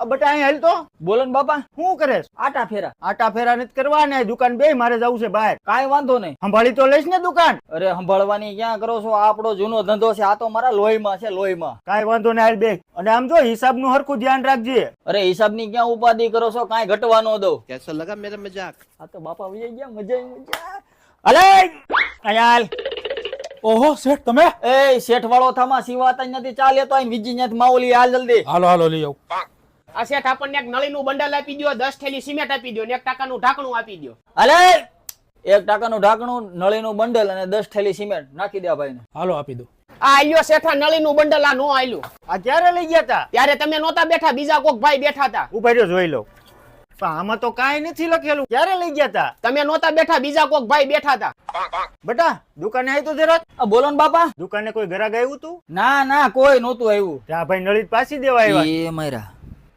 બટા અહીં હાલ તો. બોલો ને બાપા. શું કરે? આટા ફેરા. આટા ફેરા નથી કરવા ને દુકાન બે મારે જવું છે બહાર. કાંઈ વાંધો નહીં. સંભાળી તો લઈશ ને દુકાન. અરે સંભાળવાની ક્યાં કરો છો? આપણો જૂનો ધંધો છે, આ તો મારા લોહીમાં છે, લોહીમાં. કાંઈ વાંધો નહીં હાલ બે. અને આમ જો હિસાબ નું હરખું ધ્યાન રાખજે. અરે હિસાબની ક્યાં ઉપાધિ કરો છો? કાંઈ ઘટવા ન દઉં. कैसा लगा मेरा मजाक? આ તો બાપા વહી ગયા, મજા. અલે અહીંયા હાલ. ઓહો શેઠ તમે? એ શેઠ વાળો થામા સિવાતા નથી. ચાલે તો અહીં બીજી ન્યાથી માઓલી હાલ જલ્દી. હાલો હાલો લઈ આવ. આ શેઠ આપણને એક નળીનું બંડલ આપી દ્યો, 10 થેલી સિમેન્ટ આપી દ્યો ને 1 ટાકાનું ઢાંકણું આપી દ્યો. અલે 1 ટાકાનું ઢાંકણું, નળીનું બંડલ અને 10 થેલી સિમેન્ટ નાખી દે ભાઈને. હાલો આપી દો. આ આલ્યો શેઠા નળીનું બંડલ, આ નો આલ્યું. આ ક્યારે લઈ ગયા તા? ત્યારે તમે નહોતા બેઠા, બીજા કોક ભાઈ બેઠા હતા. ઉભા રહ્યો જોઈ લો. પણ આમાં તો કાંઈ નથી લખેલું. ક્યારે લઈ ગયા તા? તમે નહોતા બેઠા, બીજા કોક ભાઈ બેઠા હતા. બટા દુકાને આવી તો જરાક. આ બોલો ને બાપા. દુકાને કોઈ ગ્રાહક આવ્યું તું? ના ના કોઈ નહોતું આવ્યું. ત્યાં ભાઈ નળી પાછી દેવા આવ્યા. એ મારા